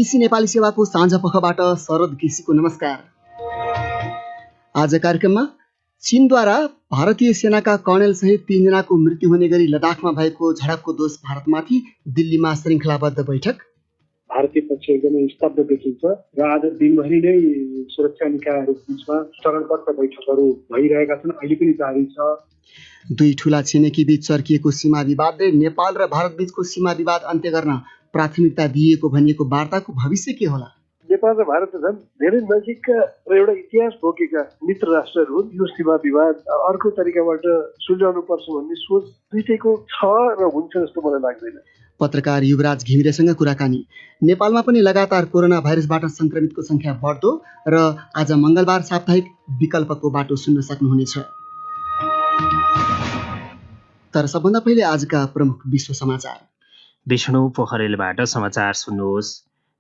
BBC Nepali सेवाको साँझ पखबाट शरद केसीको नमस्कार। आज कार्यक्रममा चीनद्वारा भारतीय सेनाका कर्णेल सहित 3 जनाको मृत्यु हुने गरी लद्दाखमा भएको झडपको दोष भारतमाथि, दिल्लीमा श्रृङ्खलाबद्ध बैठक। भारतीय पक्ष एकदमै स्तब्ध देखिन्छ र आज दिनभरि नै सुरक्षा निकायहरू बीचमा चरणबद्ध बैठकहरू भइरहेका छन्, अहिले पनि जारी छ। दुई ठूला छिमेकी बीच चर्किएको सीमा विवादले नेपाल र भारत बीचको सीमा विवाद अन्त्य गर्न प्राथमिकता दिएको भनिएको वार्ताको भविष्य के होला? नेपाल र भारत झन् धेरै नजिकका र एउटा इतिहास बोकेका मित्र राष्ट्रहरू हुन्। यो सीमा विवाद अर्को तरिकाबाट सुल्झाउनु पर्छ भन्ने सोच दुईटैको छ र हुन्छ जस्तो मलाई लाग्दैन। पत्रकार युवराज घिमिरेसँग कुराकानी। नेपालमा पनि लगातार कोरोना भाइरसबाट संक्रमितको संख्या बढ्दो र आज मंगलबार साप्ताहिक विकल्पको बाटो सुन्न सक्नुहुनेछ। तर सबभन्दा पहिले आजका प्रमुख विश्व समाचार। विष्णु पोखरेलबाट समाचार सुन्नुहोस्।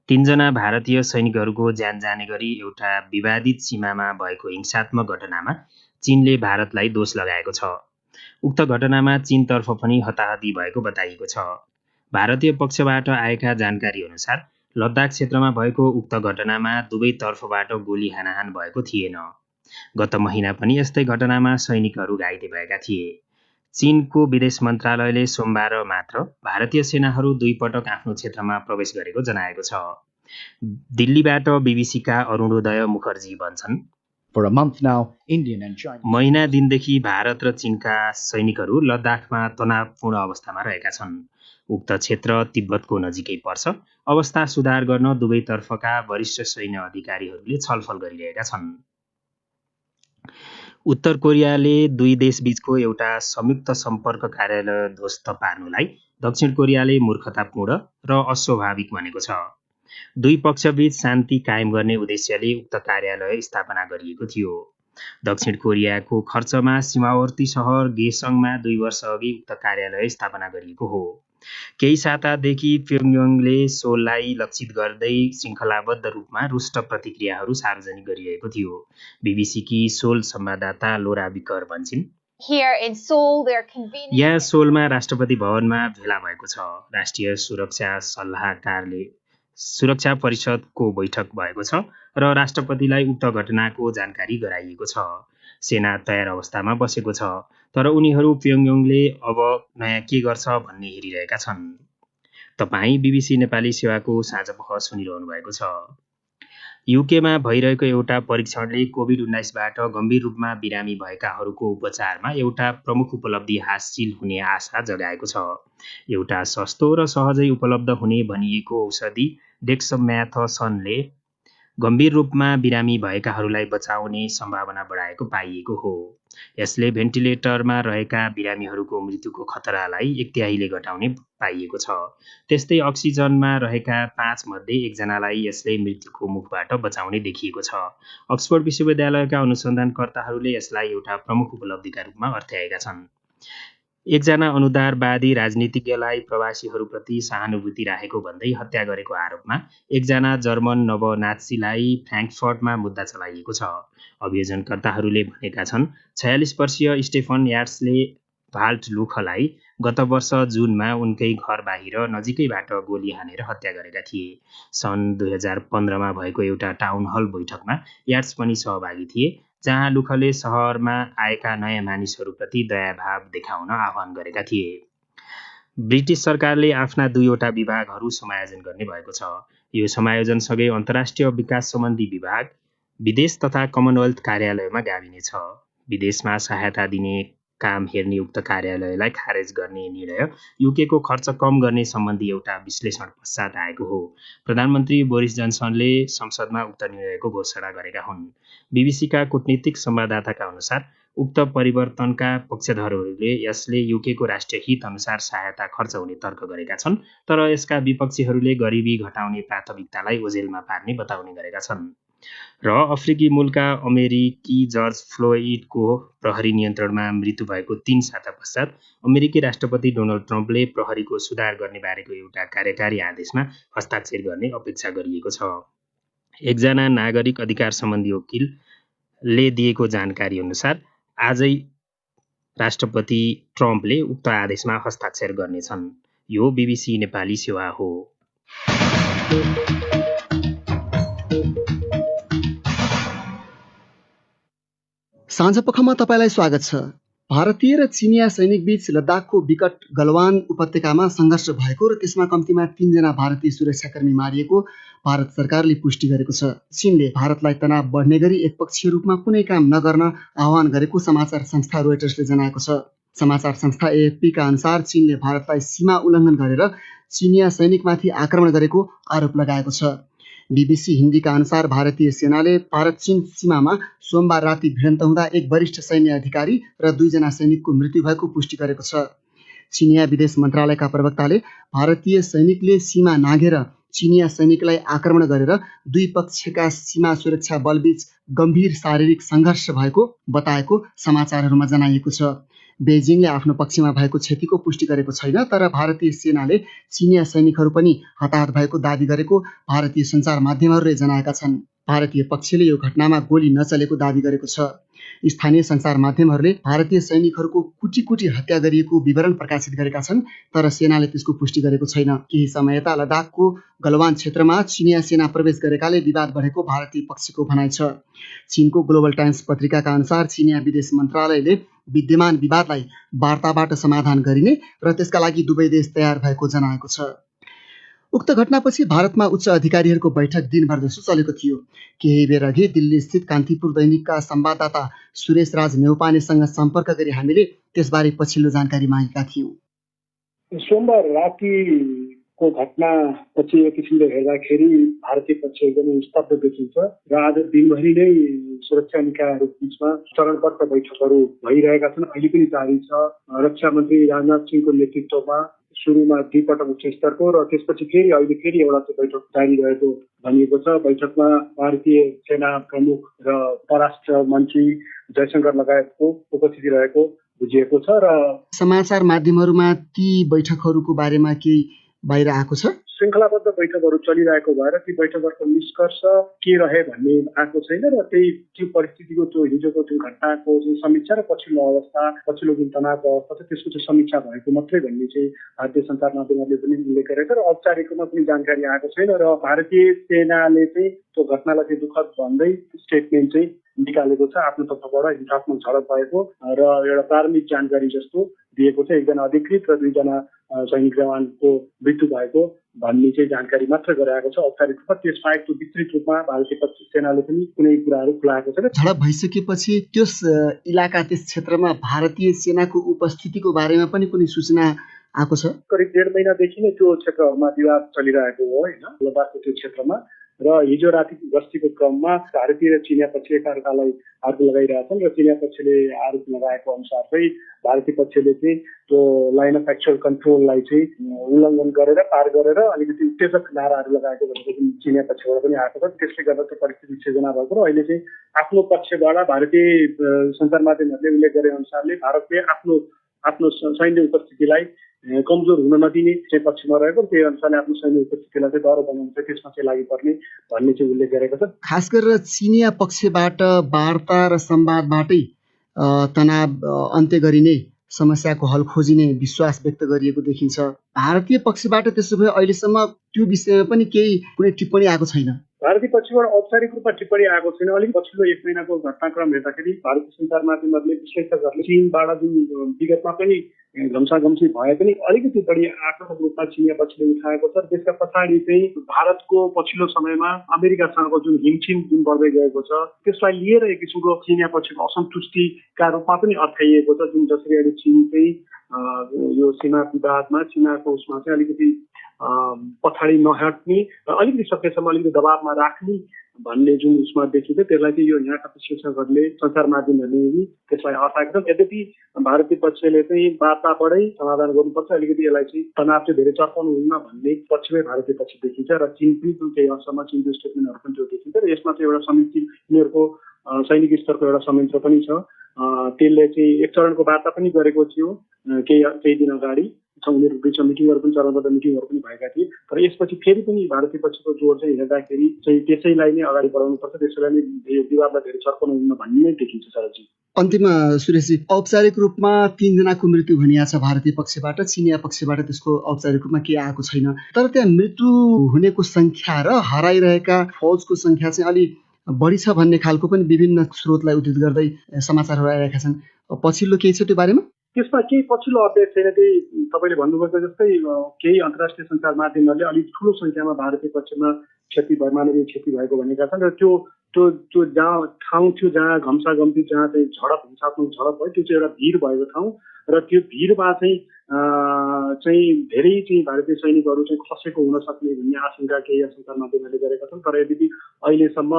3 जना भारतीय सैनिकहरूको ज्यान जाने गरी एउटा विवादित सीमामा भएको हिंसात्मक घटनामा चीनले भारतलाई दोष लगाएको छ। उक्त घटनामा चीनतर्फ पनि हताहती भएको बताइएको छ। भारतीय पक्षबाट आएका जानकारी अनुसार लद्दाख क्षेत्रमा भएको उक्त घटनामा दुवै तर्फबाट गोली हानाहान भएको थिएन। गत महिना पनि यस्तै घटनामा सैनिकहरू घाइते भएका थिए। चीनको विदेश मन्त्रालयले सोमबार मात्र भारतीय सेनाहरू 2 पटक आफ्नो क्षेत्रमा प्रवेश गरेको जनाएको छ। दिल्लीबाट बीबीसीका अरुणोदय मुखर्जी भन्छन्, महिना दिनदेखि भारत र चीनका सैनिकहरू लद्दाखमा तनावपूर्ण अवस्थामा रहेका छन्। उक्त क्षेत्र तिब्बतको नजिकै पर्छ। अवस्था सुधार गर्न दुवै तर्फका वरिष्ठ सैन्य अधिकारीहरूले छलफल गरिरहेका छन्। उत्तर कोरियाले दुई देशबीचको एउटा संयुक्त सम्पर्क कार्यालय ध्वस्त पार्नुलाई दक्षिण कोरियाले मूर्खतापूर्ण र अस्वाभाविक भनेको छ। दुई पक्षबीच शान्ति कायम गर्ने उद्देश्यले उक्त कार्यालय स्थापना गरिएको थियो। दक्षिण कोरियाको खर्चमा सीमावर्ती सहर गेसङमा 2 वर्ष अघि उक्त कार्यालय स्थापना गरिएको हो। केही सातादेखि प्योङयाङले सोललाई लक्षित गर्दै श्रृङ्खलाबद्ध रूपमा रुष्ट प्रतिक्रियाहरू सार्वजनिक गरिरहेको थियो। बीबीसीकी सोल संवाददाता लोरा बिकर भन्छिन्, यहाँ सोलमा राष्ट्रपति भवनमा भेला भएको छ। राष्ट्रिय सुरक्षा सल्लाहकारले सुरक्षा परिषदको बैठक भएको छ र राष्ट्रपतिलाई उक्त घटनाको जानकारी गराइएको छ। सेना तयार अवस्थामा बसेको छ, तर उनीहरू प्योङयाङले अब नयाँ के गर्छ भन्ने हेरिरहेका छन्। तपाईँ बीबीसी नेपाली सेवाको साँझपख सुनिरहनु भएको छ। युकेमा भइरहेको एउटा परीक्षणले कोभिड-19बाट गम्भीर रूपमा बिरामी भएकाहरूको उपचारमा एउटा प्रमुख उपलब्धि हासिल हुने आशा जगाएको छ। एउटा सस्तो र सहजै उपलब्ध हुने भनिएको औषधि डेक्समेथासोनले गम्भीर रूपमा बिरामी भएकाहरूलाई बचाउने सम्भावना बढाएको पाइएको हो। यसले भेन्टिलेटरमा रहेका बिरामीहरूको मृत्युको खतरालाई 1/3ले घटाउने पाइएको छ। त्यस्तै अक्सिजनमा रहेका 5 मध्ये 1 जनालाई यसले मृत्युको मुखबाट बचाउने देखिएको छ। अक्सफोर्ड विश्वविद्यालयका अनुसन्धानकर्ताहरूले यसलाई एउटा प्रमुख उपलब्धिका रूपमा अर्थ्याएका छन्। एकजना अनुदारवादी राजनीतिज्ञलाई प्रवासीहरूप्रति सहानुभूति राखेको भन्दै हत्या गरेको आरोपमा एकजना जर्मन नवनात्सीलाई फ्राङ्कफर्टमा मुद्दा चलाइएको छ। अभियोजनकर्ताहरूले भनेका छन् 46 वर्षीय स्टेफन याट्सले भाल्ट लुखलाई गत वर्ष जुनमा उनकै घर बाहिर नजिकैबाट गोली हानेर हत्या गरेका थिए। सन् 2015मा भएको एउटा टाउन हल बैठकमा याट्स पनि सहभागी थिए, जहाँ लुखले सहरमा आएका नयाँ मानिसहरूप्रति दयाभाव देखाउन आह्वान गरेका थिए। ब्रिटिश सरकारले आफ्ना 2वटा विभागहरू समायोजन गर्ने भएको छ। यो समायोजनसँगै अन्तर्राष्ट्रिय विकास सम्बन्धी विभाग विदेश तथा कमनवेल्थ कार्यालयमा गाभिने छ। विदेशमा सहायता दिने काम हेर्ने उक्त कार्यालयलाई खारेज गर्ने निर्णय युकेको खर्च कम गर्ने सम्बन्धी एउटा विश्लेषण पश्चात आएको हो। प्रधानमन्त्री बोरिस जनसनले संसदमा उक्त निर्णयको घोषणा गरेका हुन्। बीबीसीका कूटनीतिक संवाददाताका अनुसार उक्त परिवर्तनका पक्षधरहरूले यसले युकेको राष्ट्रिय हित अनुसार सहायता खर्च हुने तर्क गरेका छन्, तर यसका विपक्षीहरूले गरिबी घटाउने प्राथमिकतालाई ओझेलमा पार्ने बताउने गरेका छन्। र अफ्रिकी मूलका अमेरिकी जर्ज फ्लोइडको प्रहरी नियन्त्रणमा मृत्यु भएको 3 साता पश्चात अमेरिकी राष्ट्रपति डोनाल्ड ट्रम्पले प्रहरीको सुधार गर्ने बारेको एउटा कार्यकारी आदेशमा हस्ताक्षर गर्ने अपेक्षा गरिएको छ। एकजना नागरिक अधिकार सम्बन्धी वकिलले दिएको जानकारी अनुसार आजै राष्ट्रपति ट्रम्पले उक्त आदेशमा हस्ताक्षर गर्नेछन्। यो बीबीसी नेपाली सेवा हो। साँझपखमा तपाईँलाई स्वागत छ। भारतीय र चिनिया सैनिक बीच लद्दाखको विकट गलवान उपत्यकामा सङ्घर्ष भएको र त्यसमा कम्तीमा 3 जना भारतीय सुरक्षाकर्मी मारिएको भारत सरकारले पुष्टि गरेको छ। चीनले भारतलाई तनाव बढ्ने गरी एकपक्षीय रूपमा कुनै काम नगर्न आह्वान गरेको समाचार संस्था रोइटर्सले जनाएको छ। समाचार संस्था एएफपीका अनुसार चीनले भारतलाई सीमा उल्लङ्घन गरेर चिनिया सैनिकमाथि आक्रमण गरेको आरोप लगाएको छ। बीबीसी हिन्दीका अनुसार भारतीय सेनाले भारत चीन सीमामा सोमबार राति भिडन्त हुँदा एक वरिष्ठ सैन्य अधिकारी र 2 जना सैनिकको मृत्यु भएको पुष्टि गरेको छ। चिनिया विदेश मन्त्रालयका प्रवक्ताले भारतीय सैनिकले सीमा नाघेर चिनिया सैनिकलाई आक्रमण गरेर दुई पक्षका सीमा सुरक्षा बलबीच गम्भीर शारीरिक सङ्घर्ष भएको बताएको समाचारहरूमा जनाइएको छ। बेजिङले आफ्नो पक्षमा भएको क्षतिको पुष्टि गरेको छैन, तर भारतीय सेनाले चिनिया सैनिकहरू पनि हताहत भएको दाबी गरेको भारतीय सञ्चार माध्यमहरूले जनाएका छन्। भारतीय पक्षले यो घटनामा गोली नचलेको दाबी गरेको छ। स्थानीय सञ्चार माध्यमहरूले भारतीय सैनिकहरूको कुटी कुटी हत्या गरिएको विवरण प्रकाशित गरेका छन्, तर सेनाले त्यसको पुष्टि गरेको छैन। केही समय यता लद्दाखको गलवान क्षेत्रमा चिनिया सेना प्रवेश गरेकाले विवाद बढेको भारतीय पक्षको भनाइ छ। चीनको ग्लोबल टाइम्स पत्रिकाका अनुसार चिनिया विदेश मन्त्रालयले विद्यमान विवादलाई वार्ताबाट समाधान गरिने र त्यसका लागि दुवै देश तयार भएको जनाएको छ। उक्त घटनापछि भारतमा उच्च अधिकारीहरूको बैठक दिनभर जसो चलेको थियो। केही बेर अघि दिल्ली स्थित कान्तिपुर दैनिकका संवाददाता सुरेश राज नेउपानेसँग सम्पर्क गरी हामीले त्यसबारे पछिल्लो जानकारी मागेका थियौँ। सोमबार रातिको घटना पछि एक किसिमले हेर्दाखेरि भारतीय पक्ष एकदमै स्तब्ध देखिन्छ र आज दिनभरि नै सुरक्षा निकायहरू बीचमा चरणबद्ध बैठकहरू भइरहेका छन्। अहिले पनि जारी छ। रक्षा मन्त्री राजनाथ सिंहको नेतृत्वमा सुरुमा द्विपटक उच्च स्तरको र त्यसपछि अहिले फेरि एउटा बैठक जारी रहेको भनिएको छ। बैठकमा भारतीय सेना प्रमुख र परराष्ट्र मन्त्री जयशंकर लगायतको उपस्थिति रहेको बुझिएको छ। र समाचार माध्यमहरूमा ती बैठकहरूको बारेमा केही बाहिर आएको छ। श्रृङ्खलाबद्ध बैठकहरू चलिरहेको भएर ती बैठकहरूको निष्कर्ष के रहे भन्ने आएको छैन र त्यो परिस्थितिको त्यो हिजोको त्यो घटनाको चाहिँ समीक्षा र पछिल्लो अवस्था, पछिल्लो जुन तनावको अवस्था छ त्यसको चाहिँ समीक्षा भएको मात्रै भन्ने चाहिँ भारतीय सञ्चार माध्यमहरूले पनि उल्लेख गरेको र औपचारिक रूपमा पनि जानकारी आएको छैन र भारतीय सेनाले चाहिँ त्यो घटनालाई चाहिँ दुःखद भन्दै स्टेटमेन्ट चाहिँ निकालेको छ। आफ्नो तर्फबाट हिंसात्मक झडप भएको र एउटा प्रारम्भिक जानकारी जस्तो दिएको छ। एकजना अधिकृत र 2 जना सैनिक जवानको मृत्यु भएको भन्ने चाहिँ जानकारी मात्र गराएको छ औपचारिक रूपमा। त्यसबाहेक त्यो विस्तृत रूपमा भारतीय सेनाले पनि कुनै कुराहरू खुलाएको छैन। झडप भइसकेपछि त्यस इलाका, त्यस क्षेत्रमा भारतीय सेनाको उपस्थितिको बारेमा पनि कुनै सूचना आएको छ? करिब 1.5 महिनादेखि नै त्यो क्षेत्रहरूमा विवाद चलिरहेको हो होइन, लद्दाखको त्यो क्षेत्रमा। र हिजो राति गस्तीको क्रममा भारतीय र चिनिया पक्ष एकाअर्कालाई आरोप लगाइरहेछन् र चिनिया पक्षले आरोप लगाएको अनुसार चाहिँ भारतीय पक्षले चाहिँ त्यो लाइन अफ एक्चुअल कन्ट्रोललाई चाहिँ उल्लङ्घन गरेर पार गरेर अलिकति उत्तेजक नाराहरू लगाएको भनेको पनि चिनिया पक्षबाट पनि आएको छ। त्यसले गर्दा त्यो परिस्थिति सिर्जना भएको र अहिले चाहिँ आफ्नो पक्षबाट भारतीय सञ्चार माध्यमहरूले उल्लेख गरे अनुसारले भारतले आफ्नो सैन्य उपस्थितिलाई कमजोर हुन नदिने चाहिँ पक्षमा रहेको, त्यही अनुसारले आफ्नो सैन्य उपस्थितिलाई चाहिँ डर बनाउनु चाहिँ त्यसमा चाहिँ लागि पर्ने भन्ने चाहिँ उल्लेख गरेको छ। खास गरेर चिनिया पक्षबाट वार्ता र संवादबाटै तनाव अन्त्य गरिने, समस्याको हल खोजिने विश्वास व्यक्त गरिएको देखिन्छ। भारतीय पक्षबाट त्यसो भए अहिलेसम्म त्यो विषयमा पनि कुनै टिप्पणी आएको छैन? भारतीय पक्षबाट औपचारिक रूपमा टिप्पणी आएको छैन। अलिक पछिल्लो 1 महिनाको घटनाक्रम हेर्दाखेरि भारतीय सञ्चार माध्यमहरूले विश्लेषकहरूले चीनबाट जुन विगतमा पनि घम्साघम्सी भए पनि अलिकति बढी आक्रामक रूपमा चिनिया पक्षले उठाएको छ। त्यसका पछाडि चाहिँ भारतको पछिल्लो समयमा अमेरिकासँगको जुन हिमछिम जुन बढ्दै गएको छ त्यसलाई लिएर एक किसिमको चिनिया पक्षको असन्तुष्टिका रूपमा पनि अर्थाइएको छ। जुन जसरी अहिले चीन चाहिँ यो सीमा विवादमा सीमाको उसमा चाहिँ अलिकति पछाडि नहट्ने र अलिकति सकेसम्म अलिकति दबावमा राख्ने भन्ने जुन उसमा देखिन्छ, त्यसलाई चाहिँ यो यहाँका विश्लेषकहरूले सञ्चार माध्यमहरूले त्यसलाई अर्थाएको छ। यद्यपि भारतीय पक्षले चाहिँ वार्ताबाटै समाधान गर्नुपर्छ, अलिकति यसलाई चाहिँ तनाव चाहिँ धेरै चर्काउनु हुन्न भन्ने पक्षमै भारतीय पक्ष देखिन्छ र चीन पनि केही हदसम्म चिनको स्टेटमेन्टहरू पनि त्यो देखिन्छ र यसमा चाहिँ एउटा समिति यिनीहरूको सैनिक स्तरको एउटा संयन्त्र पनि छ। त्यसले चाहिँ एक चरणको वार्ता पनि गरेको थियो केही दिन अगाडि। उनीहरू बिचमा मिटिङहरू पनि चरणबद्ध मिटिङहरू पनि भएका थिए। तर यसपछि फेरि पनि भारतीय पक्षको जोड चाहिँ हेर्दाखेरि चाहिँ त्यसैलाई नै अगाडि बढाउनुपर्छ, त्यसैलाई नै विवादलाई धेरै चर्काउनु हुन्न भन्ने नै देखिन्छ सरजी। अन्तिममा सुरेशजी, औपचारिक रूपमा 3 जनाको मृत्यु भनिएको छ भारतीय पक्षबाट, चिनिया पक्षबाट त्यसको औपचारिक रूपमा केही आएको छैन। तर त्यहाँ मृत्यु हुनेको संख्या र हराइरहेका फौजको संख्या चाहिँ अलि बढी छ भन्ने खालको पनि विभिन्न स्रोतलाई उद्धृत गर्दै समाचारहरू आइरहेका छन्। पछिल्लो केही छ त्यो बारेमा? त्यसमा केही पछिल्लो अपडेट छैन। त्यही तपाईँले भन्नुभएको जस्तै केही अन्तर्राष्ट्रिय सञ्चार माध्यमहरूले अलिक ठुलो सङ्ख्यामा भारतीय पक्षमा मानवीय क्षति भएको भनेका छन् र त्यो जहाँ ठाउँ थियो जहाँ घम्साघम्ती जहाँ चाहिँ झडप हिंसात्मक झडप भयो त्यो चाहिँ एउटा भिड भएको ठाउँ र त्यो भिडमा चाहिँ धेरै चाहिँ भारतीय सैनिकहरू चाहिँ खसेको हुन सक्ने भन्ने आशंका केही सञ्चार माध्यमहरूले गरेका छन्। तर यद्यपि अहिलेसम्म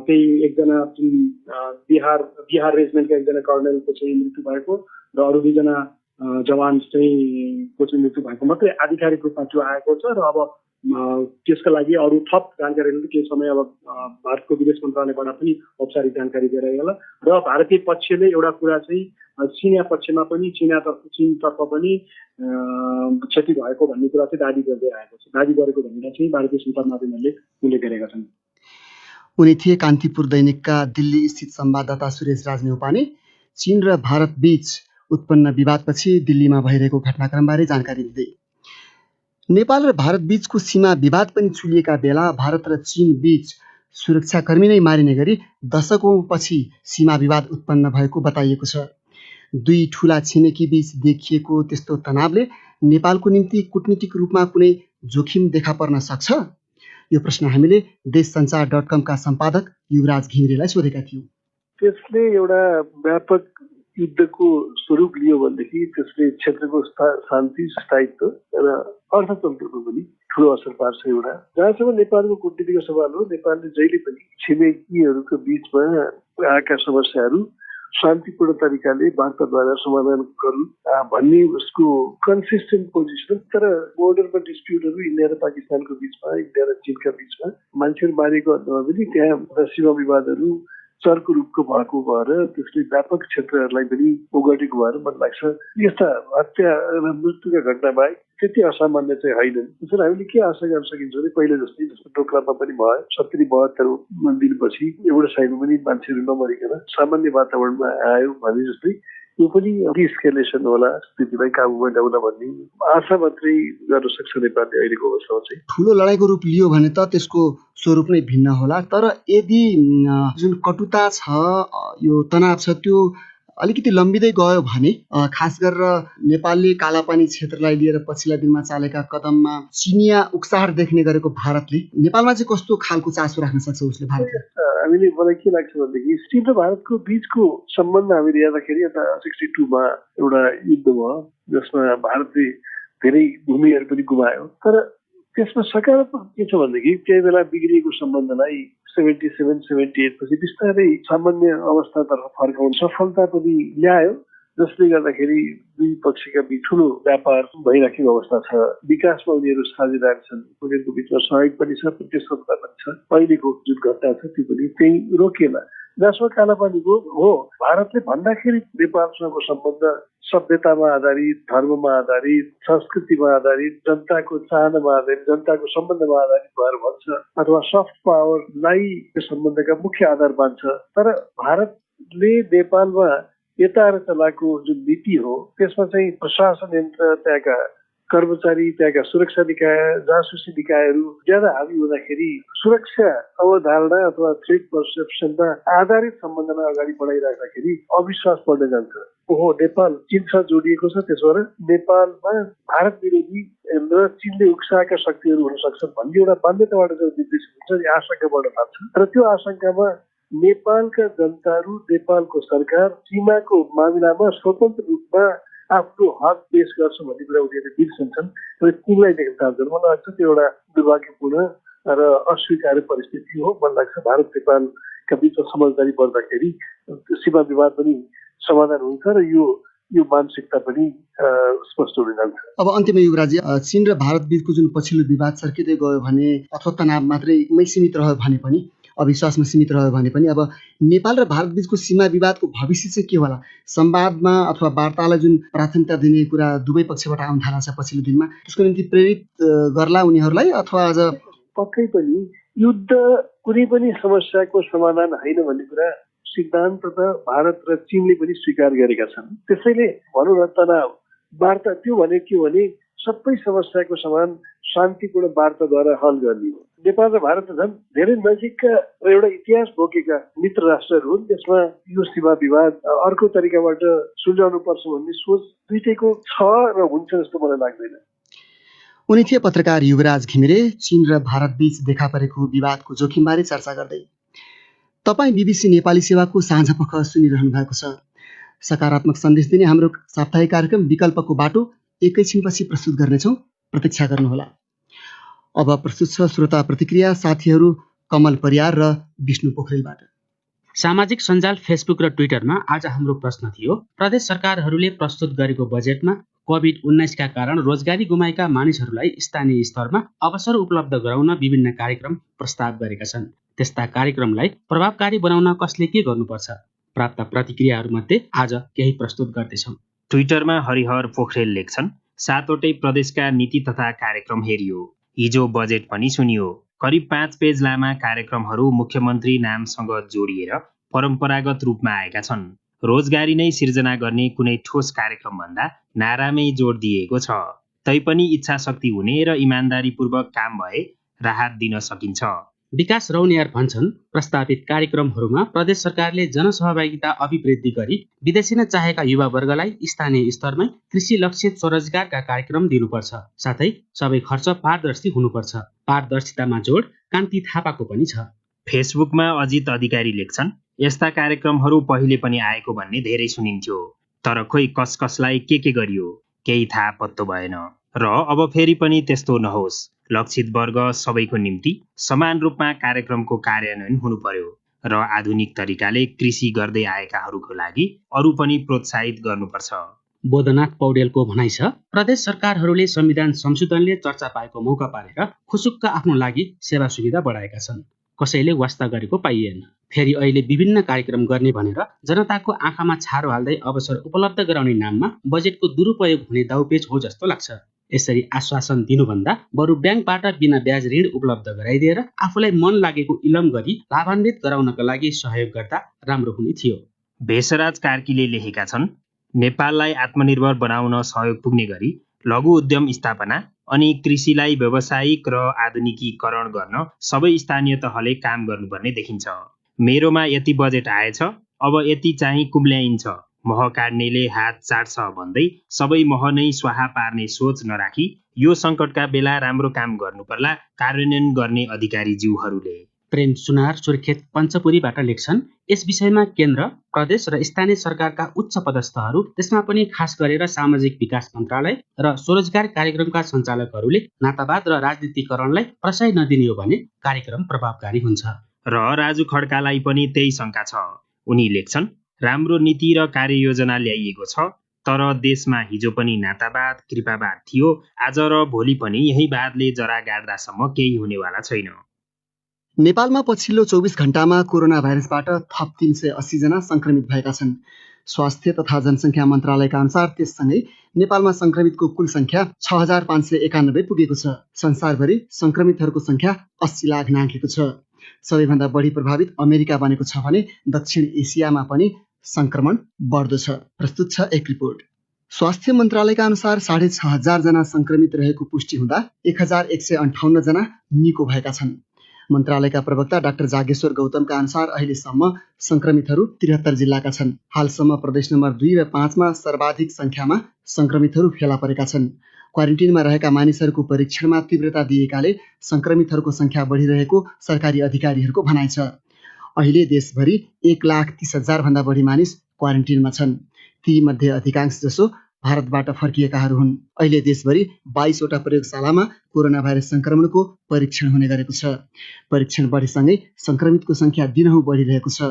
त्यही एकजना बिहार रेजिमेन्टका एकजना कर्नेलको चाहिँ मृत्यु भएको र अरू 2 जना जवान चाहिँ मृत्यु भएको मात्रै आधिकारिक रूपमा त्यो आएको छ र अब त्यसका लागि अरू थप जानकारीहरू केही समय अब भारतको विदेश मन्त्रालयबाट पनि औपचारिक जानकारी दिएर होला। र भारतीय पक्षले एउटा कुरा चाहिँ चिनिया पक्षमा पनि चीनतर्फ पनि क्षति भएको भन्ने कुरा चाहिँ दाबी गर्दै आएको छ। दाबी गरेको भनेर चाहिँ भारतीय सञ्चार माध्यमहरूले उल्लेख गरेका छन्। उनी थिए कान्तिपुर दैनिकका दिल्ली स्थित संवाददाता सुरेश राज न्यौपाने। चीन र भारत बीच उत्पन्न विवादपछि दिल्लीमा भइरहेको घटनाक्रमबारे जानकारी दिँदै नेपाल र भारत बीचको सीमा विवाद पनि चुलिएका बेला भारत र चीन बीच सुरक्षाकर्मी नै मारिने गरी दशकौँपछि सीमा विवाद उत्पन्न भएको बताइएको छ। 2 ठूला छिमेकी बीच देखिएको त्यस्तो तनावले नेपालको निम्ति कूटनीतिक रूपमा कुनै जोखिम देखा पर्न सक्छ? यो प्रश्न हामीले देशसञ्चार.com का सम्पादक युवराज घिमिरेलाई सोधेका थियौँ। त्यसले एउटा व्यापक युद्धको स्वरूप लियो भनेदेखि त्यसले क्षेत्रको शान्ति स्थायित्व र अर्थतन्त्रमा पनि ठुलो असर पार्छ। एउटा जहाँसम्म नेपालको कूटनीतिको सवाल हो, नेपालले जहिले पनि छिमेकीहरूको बीचमा आएका समस्याहरू शान्तिपूर्ण तरिकाले वार्ताद्वारा समाधान गरौँ भन्ने उसको कन्सिस्टेन्ट पोजिसन। तर बोर्डरमा डिस्प्युटहरू इन्डिया र पाकिस्तानको बीचमा, इन्डिया र चीनका बीचमा मान्छेहरू मारेको अन्डमा पनि त्यहाँ सीमा विवादहरू चर्को रूपको भएको भएर त्यसले व्यापक क्षेत्रहरूलाई पनि ओगटेको भएर मलाई लाग्छ यस्ता हत्या र मृत्युका घटना बाहेक त्यति असामान्य चाहिँ होइनन्। त्यसैले हामीले के आशा गर्न सकिन्छ भने पहिले जस्तै जस्तो डोक्लामा पनि भयो 70-72 दिनपछि एउटा साइडमा पनि मान्छेहरू नमरिकन सामान्य वातावरणमा आयो भने जस्तै यो पनि डिस्केलेसन होला, स्थितिलाई काबुमा ल्याउन भन्ने आशा मात्रै गर्न सक्छ नेपालले अहिलेको अवस्थामा चाहिँ। ठुलो लडाइँको रूप लियो भने त त्यसको स्वरूप नै भिन्न होला। तर यदि जुन कटुता छ, यो तनाव छ, त्यो अलिकति लम्बिँदै गयो भने खास गरेर नेपालले कालापानी क्षेत्रलाई लिएर पछिल्ला दिनमा चालेका कदममा चिनिया उक्साहट देख्ने गरेको भारतले नेपालमा चाहिँ कस्तो खालको चासो राख्न सक्छ उसले? भारतले हामीले मलाई के लाग्छ भनेदेखि चीन र भारतको बीचको सम्बन्ध हामीले हेर्दाखेरि यता 62 मा एउटा युद्ध भयो जसमा भारतले धेरै भूमिहरू पनि गुमायो। तर त्यसमा सकारात्मक के छ भनेदेखि त्यही बेला बिग्रिएको सम्बन्धलाई 77-78 पछि बिस्तारै सामान्य अवस्थातर्फ फर्काउन सफलता पनि ल्यायो, जसले गर्दाखेरि 2 पक्षका बीच ठुलो व्यापार भइराखेको अवस्था छ। विकासमा उनीहरू साझेदार छन्, उनीहरूको बिचमा सहयोग पनि छ, प्रतिस्पर्धा पनि छ। अहिलेको जुन घटना छ त्यो पनि त्यही रोकिएला। जसमा कालापानीको हो भारतले भन्दाखेरि नेपालसँगको सम्बन्ध सभ्यतामा आधारित, धर्ममा आधारित, संस्कृतिमा आधारित, जनताको चाहनामा आधारित, जनताको सम्बन्धमा आधारित भएर भन्छ अथवा सफ्ट पावरलाई सम्बन्धका मुख्य आधार मान्छ। तर भारतले नेपालमा यता चलाएको जुन नीति हो त्यसमा चाहिँ प्रशासन यन्त्र, त्यहाँका कर्मचारी, त्यहाँका सुरक्षा निकाय, जासुसी निकायहरू ज्यादा हावी हुँदाखेरि सुरक्षा अवधारणा अथवा थ्रेट पर्सेप्सनमा आधारित सम्बन्धलाई अगाडि बढाइराख्दाखेरि अविश्वास बढ्न जान्छ। ओहो, नेपाल चीनसँग जोडिएको छ, त्यसबाट नेपालमा भारत विरोधी र चीनले उक्साएका शक्तिहरू हुन सक्छन् भन्ने एउटा बाध्यताबाट जो निर्देशित हुन्छ, आशंका बढ्न थाल्छ। र त्यो आशंकामा नेपालका जनताहरू, नेपालको सरकार सीमाको मामिलामा स्वतन्त्र रूपमा आफ्नो हक पेश गर्छ भन्ने कुरा उनीहरूले बिर्सन्छन् र तिनलाई देख्न चाहन्छन्। मलाई लाग्छ त्यो एउटा दुर्भाग्यपूर्ण र अस्वीकार्य परिस्थिति हो। मलाई लाग्छ भारत नेपालका बिचमा समझदारी बढ्दाखेरि सीमा विवाद पनि समाधान हुन्छ र यो मानसिकता पनि स्पष्ट हुन जान्छ। अब अन्त्यमा युवराजी, चीन र भारत बीचको जुन पछिल्लो विवाद सर्किँदै गयो भने अथवा तनाव मात्रैमै सीमित रह्यो भने पनि, अविश्वासमा सीमित रह्यो भने पनि, अब नेपाल र भारत बीचको सीमा विवादको भविष्य चाहिँ के होला? संवादमा अथवा वार्तालाई जुन प्राथमिकता दिने कुरा दुवै पक्षबाट आउन थालेको छ पछिल्लो दिनमा, त्यसको निम्ति प्रेरित गर्ला उनीहरूलाई अथवा अझ पक्कै पनि युद्ध कुनै पनि समस्याको समाधान होइन भन्ने कुरा सिद्धान्त त भारत र चीनले पनि स्वीकार गरेका छन्। त्यसैले भनौँ न तनाव वार्ता त्यो भने के भने सबै समस्याको समाधान शान्तिपूर्ण वार्ताद्वारा हल गर्ने हो। नेपाल र भारत त झन् धेरै नजिकका र एउटा इतिहास बोकेका मित्र राष्ट्रहरू हुन्। त्यसमा यो सीमा विवाद अर्को तरिकाबाट सुल्झाउनु पर्छ भन्ने सोच दुईटैको छ र हुन्छ जस्तो मलाई लाग्दैन। उनी थिए पत्रकार युवराज घिमिरे, चीन र भारत बीच देखा परेको विवादको जोखिमबारे चर्चा गर्दै। तपाईँ BBC नेपाली सेवाको साँझपख सुनिरहनु भएको छ। सकारात्मक सन्देश दिने हाम्रो साप्ताहिक कार्यक्रम विकल्पको बाटो एकैछिनपछि प्रस्तुत गर्नेछौँ, प्रतीक्षा गर्नुहोला। अब प्रस्तुत छ श्रोता प्रतिक्रिया, साथीहरू कमल परियार र विष्णु पोखरेलबाट। सामाजिक सञ्जाल फेसबुक र ट्विटरमा आज हाम्रो प्रश्न थियो, प्रदेश सरकारहरूले प्रस्तुत गरेको बजेटमा कोभिड-19 का कारण रोजगारी गुमाएका मानिसहरूलाई स्थानीय स्तरमा अवसर उपलब्ध गराउन विभिन्न कार्यक्रम प्रस्ताव गरेका छन्। त्यस्ता कार्यक्रमलाई प्रभावकारी बनाउन कसले के गर्नुपर्छ? प्राप्त प्रतिक्रियाहरूमध्ये आज केही प्रस्तुत गर्दैछौँ। ट्विटरमा हरिहर पोखरेल लेख्छन्, 7वटै प्रदेशका नीति तथा कार्यक्रम हेरियो। हिजो बजेट पनि सुनियो। करिब 5 पेज लामा कार्यक्रमहरू मुख्यमन्त्री नामसँग जोडिएर परम्परागत रूपमा आएका छन्। रोजगारी नै सिर्जना गर्ने कुनै ठोस कार्यक्रमभन्दा नारामै जोड दिएको छ। तैपनि इच्छा शक्ति हुने र इमान्दारीपूर्वक काम भए राहत दिन सकिन्छ। विकास रौनियार भन्छन्, प्रस्तावित कार्यक्रमहरूमा प्रदेश सरकारले जनसहभागिता अभिवृद्धि गरी विदेशिन चाहेका युवा वर्गलाई स्थानीय स्तरमै कृषि लक्षित स्वरोजगारका कार्यक्रम दिनुपर्छ। साथै सबै खर्च पारदर्शी हुनुपर्छ। पारदर्शितामा जोड कान्ति थापाको पनि छ। फेसबुकमा अजित अधिकारी लेख्छन्, यस्ता कार्यक्रमहरू पहिले पनि आएको भन्ने धेरै सुनिन्थ्यो, तर खोइ कसलाई के गरियो केही थाहा पत्तो भएन र अब फेरि पनि त्यस्तो नहोस्। लक्षित वर्ग सबैको निम्ति समान रूपमा कार्यक्रमको कार्यान्वयन हुनु पर्यो र आधुनिक तरिकाले कृषि गर्दै आएकाहरूको लागि अरू पनि प्रोत्साहित गर्नुपर्छ। बोधनाथ पौडेलको भनाइ छ, प्रदेश सरकारहरूले संविधान संशोधनले चर्चा पाएको मौका पारेर खुसुक्क आफ्नो लागि सेवा सुविधा बढाएका छन्। कसैले वास्ता गरेको पाइएन। फेरि अहिले विभिन्न कार्यक्रम गर्ने भनेर जनताको आँखामा छारो हाल्दै अवसर उपलब्ध गराउने नाममा बजेटको दुरुपयोग हुने दाउपेच हो जस्तो लाग्छ। यसरी आश्वासन दिनुभन्दा बरु ब्याङ्कबाट बिना ब्याज ऋण उपलब्ध गराइदिएर आफूलाई मन लागेको इलम गरी लाभान्वित गराउनका लागि सहयोग गर्दा राम्रो हुने थियो। भेषराज कार्कीले लेखेका छन्, नेपाललाई आत्मनिर्भर बनाउन सहयोग पुग्ने गरी लघु उद्यम स्थापना अनि कृषिलाई व्यावसायिक र आधुनिकीकरण गर्न सबै स्थानीय तहले काम गर्नुपर्ने देखिन्छ। मेरोमा यति बजेट आएछ, अब यति चाहिँ कुम्ल्याइन्छ, मह काट्नेले हात चाट्छ भन्दै सबै मह नै स्वाहा पार्ने सोच नराखी यो सङ्कटका बेला राम्रो काम गर्नुपर्ला कार्यान्वयन गर्ने अधिकारी ज्यूहरूले। प्रेम सुनार सुर्खेत पञ्चपुरीबाट लेख्छन्, यस विषयमा केन्द्र, प्रदेश र स्थानीय सरकारका उच्च पदस्थहरू, त्यसमा पनि खास गरेर सामाजिक विकास मन्त्रालय र स्वरोजगार कार्यक्रमका सञ्चालकहरूले नातावाद र राजनीतिकरणलाई प्रशय नदिने हो भने कार्यक्रम प्रभावकारी हुन्छ। र राजु खड्कालाई पनि त्यही शङ्का छ। उनी लेख्छन्, राम्रो नीति र कार्ययोजना ल्याइएको छ, तर देशमा हिजो पनि नातावाद कृपावाद थियो, आज र भोलि पनि यही वादले जरा गाड्दासम्म केही हुनेवाला छैन। नेपालमा पछिल्लो 24 घण्टामा कोरोना भाइरसबाट थप 380 जना संक्रमित भएका छन्। स्वास्थ्य तथा जनसङ्ख्या मन्त्रालयका अनुसार त्यससँगै नेपालमा संक्रमितको कुल संख्या 6591 पुगेको छ। संसारभरि संक्रमितहरूको संख्या 80 लाख नाघेको छ। सबैभन्दा बढी प्रभावित अमेरिका बनेको छ भने दक्षिण एसियामा पनि संक्रमण बढ्दो छ। प्रस्तुत छ एक रिपोर्ट। स्वास्थ्य मन्त्रालयका अनुसार 6500 जना संक्रमित रहेको पुष्टि हुँदा 1158 जना निको भएका छन्। मन्त्रालयका प्रवक्ता डाक्टर जागेश्वर गौतमका अनुसार अहिलेसम्म संक्रमितहरू 73 जिल्लाका छन्। हालसम्म प्रदेश नम्बर 2 र 5 मा सर्वाधिक संख्यामा संक्रमितहरू फेला परेका छन्। क्वारेन्टिनमा रहेका मानिसहरूको परीक्षणमा तीव्रता दिएकाले संक्रमितहरूको संख्या बढिरहेको सरकारी अधिकारीहरूको भनाइ छ। अहिले देशभरि 1,30,000 भन्दा बढी मानिस क्वारेन्टिनमा छन्। ती मध्ये अधिकांश जसो भारतबाट फर्किएकाहरू हुन्। अहिले देशभरि 22 वटा प्रयोगशालामा कोरोना भाइरस संक्रमणको परीक्षण हुने गरेको छ। परीक्षण बढेसँगै संक्रमितको संख्या दिनहुँ बढिरहेको छ।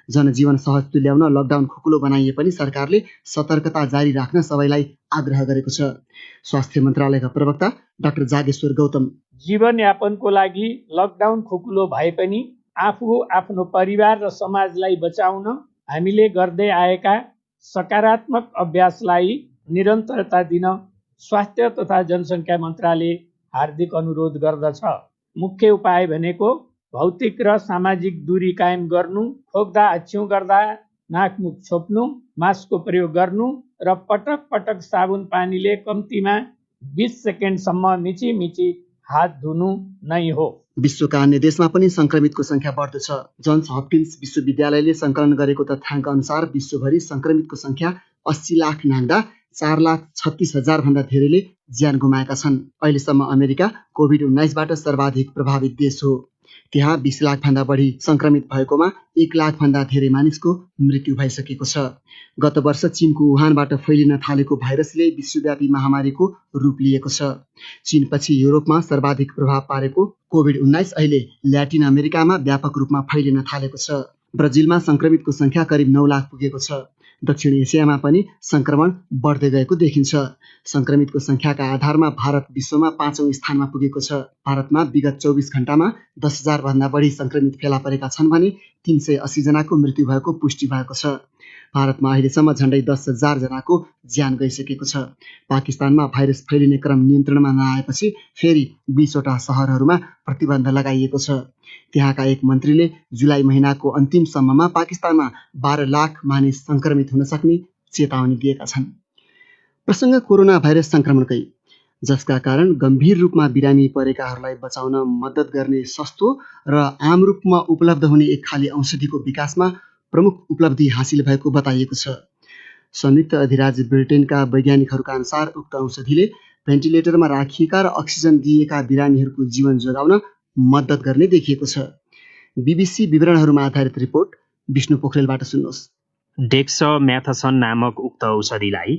जनजीवन सहज तुल्याउन लकडाउन खुकुलो बनाइए पनि सरकारले सतर्कता जारी राख्न सबैलाई आग्रह गरेको छ। स्वास्थ्य मन्त्रालयका प्रवक्ता डाक्टर जागेश्वर गौतम, जीवनयापनको लागि लकडाउन खुकुलो भए पनि आफू, आफ्नो परिवार र समाजलाई बचाउन हामीले गर्दै आएका सकारात्मक अभ्यासलाई निरन्तरता दिन स्वास्थ्य तथा जनसङ्ख्या मन्त्रालय हार्दिक अनुरोध गर्दछ। मुख्य उपाय भनेको भौतिक र सामाजिक दूरी कायम गर्नु, खोक्दा आछ्युँ गर्दा नाकमुख छोप्नु, मास्कको प्रयोग गर्नु र पटक पटक साबुन पानीले कम्तीमा 20 सेकेन्डसम्म मिची हात धुनु नै हो। विश्वका अन्य देशमा पनि संक्रमितको संख्या बढ्दो छ। जन्स हपकिन्स विश्वविद्यालयले सङ्कलन गरेको तथ्याङ्क अनुसार विश्वभरि संक्रमितको संख्या 80 लाख नाग्दा 4,36,000 भन्दा धेरैले ज्यान गुमाएका छन्। अहिलेसम्म अमेरिका कोभिड-19बाट सर्वाधिक प्रभावित देश हो। त्यहाँ 20 लाख भन्दा बढी संक्रमित भएकोमा 1 लाख भन्दा धेरै मानिसको मृत्यु भइसकेको छ। गत वर्ष चीनको वुहानबाट फैलिन थालेको भाइरसले विश्वव्यापी महामारीको रूप लिएको छ। चीनपछि युरोपमा सर्वाधिक प्रभाव पारेको कोभिड-19 अहिले ल्याटिन अमेरिकामा व्यापक रूपमा फैलिन थालेको छ। ब्राजिलमा संक्रमितको संख्या करिब 9 लाख पुगेको छ। दक्षिण एसियामा पनि संक्रमण बढ्दै गएको देखिन्छ। संक्रमितको संख्याका आधारमा भारत विश्वमा 5औं स्थानमा पुगेको छ। भारतमा विगत 24 घण्टामा 10,000 भन्दा बढी संक्रमित फेला परेका छन् भने 380 जनाको मृत्यु भएको पुष्टि भएको छ। भारतमा अहिलेसम्म झन्डै 10,000 जनाको ज्यान गइसकेको छ। पाकिस्तानमा भाइरस फैलिने क्रम नियन्त्रणमा नआएपछि फेरि 20 वटा सहरहरूमा प्रतिबन्ध लगाइएको छ। त्यहाँका एक मन्त्रीले जुलाई महिनाको अन्तिमसम्ममा पाकिस्तानमा 12 लाख मानिस संक्रमित हुन सक्ने चेतावनी दिएका छन्। प्रसङ्ग कोरोना भाइरस संक्रमणकै, जसका कारण गम्भीर रूपमा बिरामी परेकाहरूलाई बचाउन मद्दत गर्ने सस्तो र आम रूपमा उपलब्ध हुने एक खाली औषधिको विकासमा प्रमुख उपलब्धि हासिल भएको बताइएको छ। संयुक्त अधिराज्य ब्रिटेनका वैज्ञानिकहरूका अनुसार उक्त औषधिले भेन्टिलेटरमा राखिएका र अक्सिजन दिएका बिरामीहरूको जीवन जोगाउन मद्दत गर्ने देखिएको छ। बीबीसी विवरणहरूमा आधारित रिपोर्ट विष्णु पोखरेलबाट सुन्नुहोस्। डेक्समेथासन नामक उक्त औषधिलाई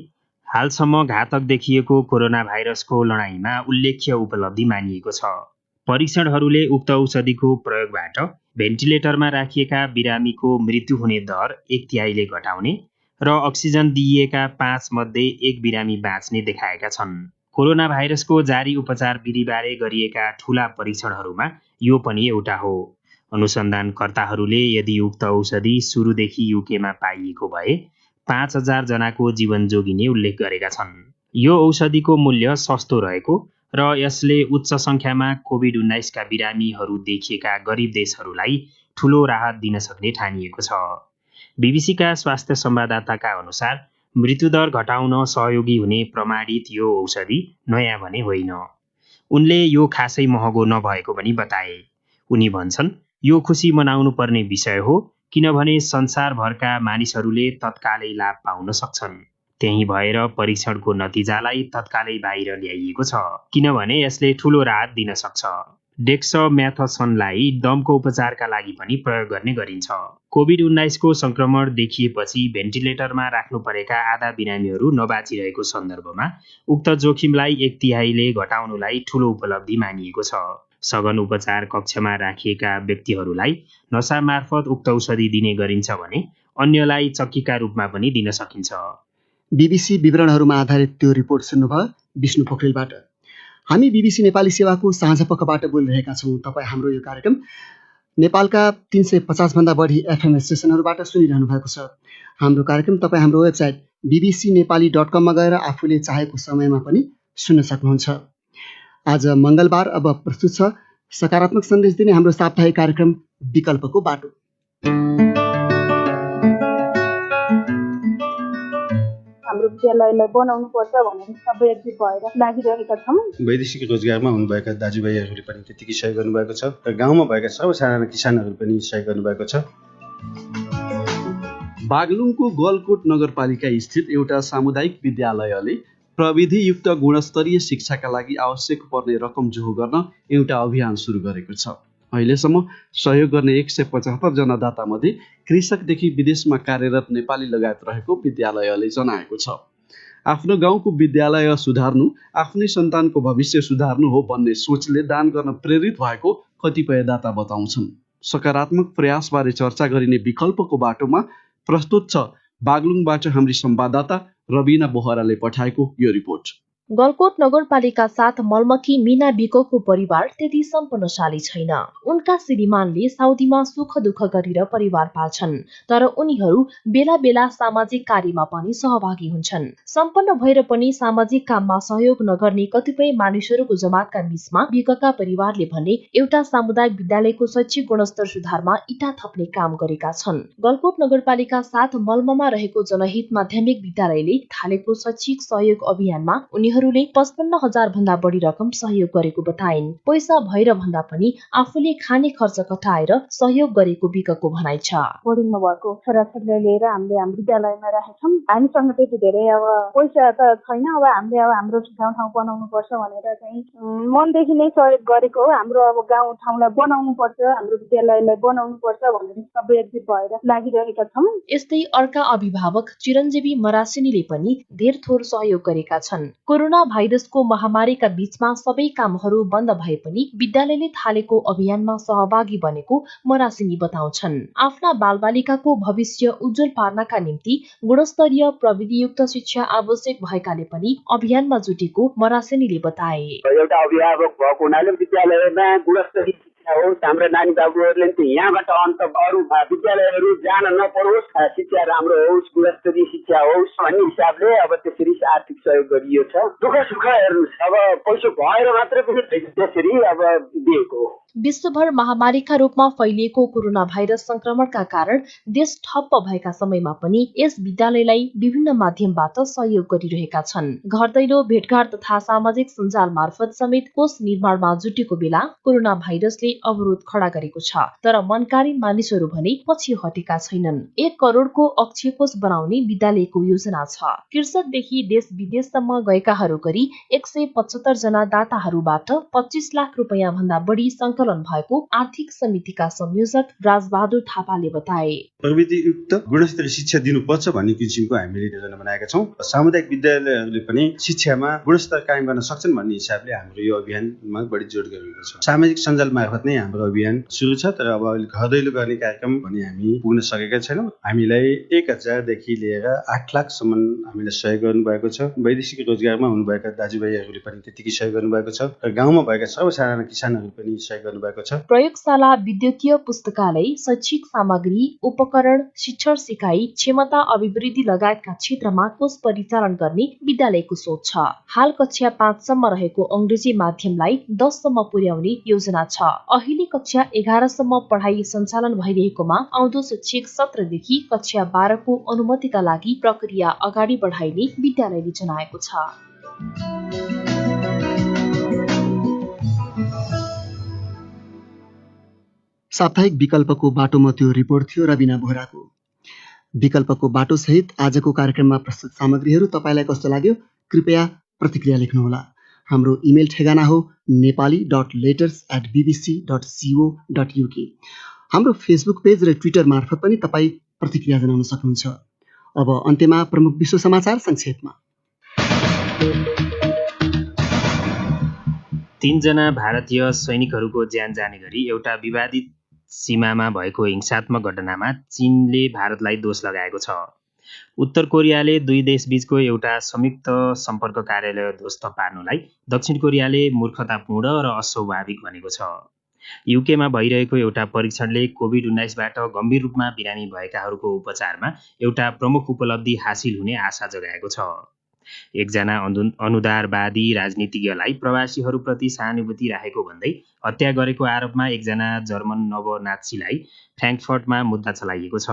हालसम्म घातक देखिएको कोरोना भाइरसको लडाईँमा उल्लेख्य उपलब्धि मानिएको छ। परीक्षणहरूले उक्त औषधिको प्रयोगबाट भेन्टिलेटरमा राखिएका बिरामीको मृत्यु हुने दर 1/3 घटाउने र अक्सिजन दिइएका 5 मध्ये 1 बिरामी बाँच्ने देखाएका छन्। कोरोना भाइरसको जारी उपचार विधिबारे गरिएका ठूला परीक्षणहरूमा यो पनि एउटा हो। अनुसन्धानकर्ताहरूले यदि उक्त औषधि सुरुदेखि युकेमा पाइएको भए 5,000 जनाको जीवन जोगिने उल्लेख गरेका छन्। यो औषधिको मूल्य सस्तो रहेको र यसले उच्च सङ्ख्यामा कोभिड-19 का बिरामीहरू देखिएका गरिब देशहरूलाई ठूलो राहत दिन सक्ने ठानिएको छ। बीबीसीका स्वास्थ्य संवाददाताका अनुसार मृत्युदर घटाउन सहयोगी हुने प्रमाणित यो औषधि नयाँ भने होइन। उनले यो खासै महँगो नभएको पनि बताए। उनी भन्छन्, यो खुसी मनाउनु पर्ने विषय हो किनभने संसारभरका मानिसहरूले तत्कालै लाभ पाउन सक्छन्। त्यही भएर परीक्षणको नतिजालाई तत्कालै बाहिर ल्याइएको छ किनभने यसले ठूलो राहत दिन सक्छ। डेक्समेथासनलाई दमको उपचारका लागि पनि प्रयोग गर्ने गरिन्छ। कोभिड-19 को संक्रमण देखिएपछि भेन्टिलेटरमा राख्नु परेका आधा बिरामीहरू नबाचिरहेको सन्दर्भमा उक्त जोखिमलाई 1/3 घटाउनुलाई ठूलो उपलब्धि मानिएको छ। सघन उपचार कक्षमा राखिएका व्यक्तिहरूलाई नशा मार्फत उक्त औषधि दिने गरिन्छ भने अन्यलाई चक्कीका रूपमा पनि दिन सकिन्छ। बीबीसी विवरणहरूमा आधारित त्यो रिपोर्ट सुन्नुभयो विष्णु पोखरेलबाट। हामी बीबीसी नेपाली सेवाको साँझपखबाट बोलिरहेका छौँ। तपाईँ हाम्रो यो कार्यक्रम नेपालका 350 भन्दा बढी एफएम स्टेसनहरूबाट सुनिरहनु भएको छ। हाम्रो कार्यक्रम तपाईँ हाम्रो वेबसाइट bbcnepali.com मा गएर आफूले चाहेको समयमा पनि सुन्न सक्नुहुन्छ। आज मङ्गलबार, अब प्रस्तुत छ सकारात्मक सन्देश दिने हाम्रो साप्ताहिक कार्यक्रम विकल्पको बाटो। हाम्रो विद्यालयलाई बनाउनु पर्छ भनेर सबै एकजुट भएर लागिरहेका छौँ। वैदेशिक रोजगारमा हुनुभएका दाजुभाइहरूले पनि त्यतिकै सहयोग गर्नुभएको छ र गाउँमा भएका सर्वसाधारण किसानहरूले पनि सहयोग गर्नुभएको छ। बागलुङको गलकोट नगरपालिका स्थित एउटा सामुदायिक विद्यालयले प्रविधियुक्त गुणस्तरीय शिक्षाका लागि आवश्यक पर्ने रकम जोहो गर्न एउटा अभियान सुरु गरेको छ। अहिलेसम्म सहयोग गर्ने 175 जना दातामध्ये कृषकदेखि विदेशमा कार्यरत नेपाली लगायत रहेको विद्यालयले जनाएको छ। आफ्नो गाउँको विद्यालय सुधार्नु आफ्नै सन्तानको भविष्य सुधार्नु हो भन्ने सोचले दान गर्न प्रेरित भएको कतिपय दाता बताउँछन्। सकारात्मक प्रयासबारे चर्चा गरिने विकल्पको बाटोमा प्रस्तुत छ बागलुङबाट हाम्री संवाददाता रबिना बोहराले पठाएको यो रिपोर्ट। गलकोट नगरपालिका 7 मलमकी मीना बिकोको परिवार त्यति सम्पन्नशाली छैन। उनका श्रीमानले साउदीमा सुख दुःख गरेर परिवार पाल्छन्, तर उनीहरू बेला बेला सामाजिक कार्यमा पनि सहभागी हुन्छन्। सम्पन्न भएर पनि सामाजिक काममा सहयोग नगर्ने कतिपय मानिसहरूको जमातका बीचमा बिकका परिवारले भने एउटा सामुदायिक विद्यालयको शैक्षिक गुणस्तर सुधारमा इटा थप्ने काम गरेका छन्। गलकोट नगरपालिका 7 मलममा रहेको जनहित माध्यमिक विद्यालयले थालेको शैक्षिक सहयोग अभियानमा उनीहरूले 55,000 भन्दा बढी रकम सहयोग गरेको बताइन्। पैसा भएर भन्दा पनि आफूले खाने खर्च कटाएर सहयोग गरेको विकको भनाइ छ। बोर्डिङमा भएको छोराछोरीलाई लिएर हामीले हाम्रो विद्यालयमा राखेछौँ। हामीसँग त्यति धेरै अब पैसा त छैन, अब हामीले अब हाम्रो ठाउँ बनाउनु पर्छ भनेर चाहिँ मनदेखि नै सहयोग गरेको हो। हाम्रो अब गाउँ ठाउँलाई बनाउनु पर्छ, हाम्रो विद्यालयलाई बनाउनु पर्छ भनेर सबै एकजुट भएर लागिरहेका छौँ। यस्तै अर्का अभिभावक चिरञ्जीवी मरासिनीले पनि धेर थोर सहयोग गरेका छन्। कोरोना भाइरसको महामारीका बीचमा सबै कामहरू बन्द भए पनि विद्यालयले थालेको अभियानमा सहभागी बनेको मरासिनी बताउँछन्। आफ्ना बालबालिकाको भविष्य उज्जवल पार्नका निम्ति गुणस्तरीय प्रविधियुक्त शिक्षा आवश्यक भएकाले पनि अभियानमा जुटेको मरासिनीले बताए। एउटा अभिभावक भएको हुनाले विद्यालयमा गुणस्तरीय शिक्षा होस्, हाम्रो नानी बाबुहरूले यहाँबाट अन्त अरू विद्यालयहरू जान नपरोस्, शिक्षा राम्रो होस्, गुणस्तरीय शिक्षा होस् भन्ने हिसाबले अब त्यसरी आर्थिक सहयोग गरियो छ। दुःख सुख हेर्नुहोस्, अब पैसा भएर मात्र पनि त्यसरी अब दिएको हो। विश्वभर महामारीका रूपमा फैलिएको कोरोना भाइरस संक्रमणका कारण देश ठप्प भएका समयमा पनि यस विद्यालयलाई विभिन्न माध्यमबाट सहयोग गरिरहेका छन्। घर दैलो, भेटघाट तथा सामाजिक सञ्जाल मार्फत समेत कोष निर्माणमा जुटेको बेला कोरोना भाइरसले अवरोध खडा गरेको छ। तर मनकारी मानिसहरू भने पछि हटेका छैनन्। 1 करोडको अक्षय कोष बनाउने विद्यालयको योजना छ। कृषकदेखि देश विदेशसम्म गएकाहरू गरी 175 जना दाताहरूबाट 25 लाख रुपियाँ भन्दा बढी संकलन भएको आर्थिक समितिका संयोजक राजबहादुर थापाले बताए। प्रविधियुक्त गुणस्तरीय शिक्षा दिनुपर्छ भन्ने किसिमको हामीले योजना बनाएका छौँ। सामुदायिक विद्यालयहरूले पनि शिक्षामा गुणस्तर कायम गर्न सक्छन् भन्ने हिसाबले हाम्रो यो अभियानमा बढी जोड गरिएको छ। सामाजिक सञ्जाल मार्फत नै हाम्रो अभियान सुरु छ, तर अब अहिले घर दैलो गर्ने कार्यक्रम भने हामी पुग्न सकेका छैनौँ। हामीलाई 1,000 देखि लिएर 8 लाखसम्म हामीलाई सहयोग गर्नुभएको छ। वैदेशिक रोजगारमा हुनुभएका दाजुभाइहरूले पनि त्यतिकै सहयोग गर्नुभएको छ र गाउँमा भएका सर्वसाधारण किसानहरू पनि सहयोग गर्नुभएको छ। प्रयोगशाला, विद्युतीय पुस्तकालय, शैक्षिक सामग्री, उपकरण, शिक्षण सिकाइ, क्षमता अभिवृद्धि लगायतका क्षेत्रमा कोष परिचालन गर्ने विद्यालयको सोच छ। हाल कक्षा 5 सम्म रहेको अंग्रेजी माध्यमलाई 10 सम्म पुर्याउने योजना छ। अहिले कक्षा 11 सम्म पढाइ सञ्चालन भइरहेकोमा आउँदो शैक्षिक सत्रदेखि कक्षा 12 को अनुमतिका लागि प्रक्रिया अगाडि बढाइने विद्यालयले जनाएको छ। साप्ताहिक विकल्पको बाटोमा त्यो रिपोर्ट थियो रबिना बोहराको। विकल्पको बाटो सहित आजको कार्यक्रममा प्रस्तुत सामग्रीहरू तपाईँलाई कस्तो लाग्यो कृपया प्रतिक्रिया लेख्नुहोला। हाम्रो इमेल ठेगाना हो nepali.letters@bbc.co.uk। हाम्रो फेसबुक पेज र ट्विटर मार्फत पनि तपाईँ प्रतिक्रिया जनाउन सक्नुहुन्छ। अब अन्त्यमा प्रमुख विश्व समाचार संक्षेपमा। 3 जना भारतीय सैनिकहरूको ज्यान जाने गरी एउटा विवादित सीमामा भएको हिंसात्मक घटनामा चीनले भारतलाई दोष लगाएको छ। उत्तर कोरियाले दुई देशबीचको एउटा संयुक्त सम्पर्क कार्यालय ध्वस्त पार्नुलाई दक्षिण कोरियाले मूर्खतापूर्ण र अस्वाभाविक भनेको छ। युकेमा भइरहेको एउटा परीक्षणले कोभिड-19बाट गम्भीर रूपमा बिरामी भएकाहरूको उपचारमा एउटा प्रमुख उपलब्धि हासिल हुने आशा जगाएको छ। एकजना अनुदारवादी राजनीतिज्ञलाई प्रवासीहरूप्रति सहानुभूति राखेको भन्दै हत्या गरेको आरोपमा एकजना जर्मन नवनात्सीलाई फ्र्याङ्कफर्टमा मुद्दा चलाइएको छ।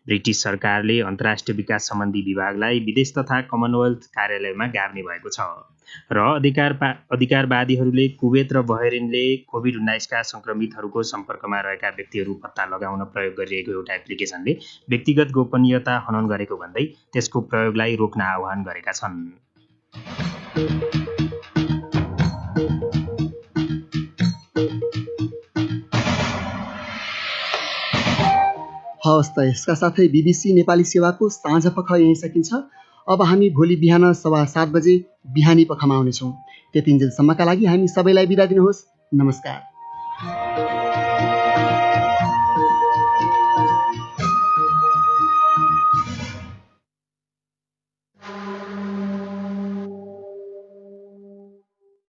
ब्रिटिस सरकारले अन्तर्राष्ट्रिय विकास सम्बन्धी विभागलाई विदेश तथा कमनवेल्थ कार्यालयमा गाभ्ने भएको छ र अधिकारवादीहरूले कुवेत र बहरेनले कोभिड-19का सङ्क्रमितहरूको सम्पर्कमा रहेका व्यक्तिहरू पत्ता लगाउन प्रयोग गरिरहेको एउटा एप्लिकेसनले व्यक्तिगत गोपनीयता हनन गरेको भन्दै त्यसको प्रयोगलाई रोक्न आह्वान गरेका छन्। हवस् त यसका साथै बीबीसी नेपाली सेवाको साँझ पख यहीँ सकिन्छ। अब हामी भोलि बिहान 7:15 बजे बिहानी पखमा आउनेछौँ। त्यतिन्जेलसम्मका लागि हामी सबैलाई बिदा दिनुहोस्। नमस्कार।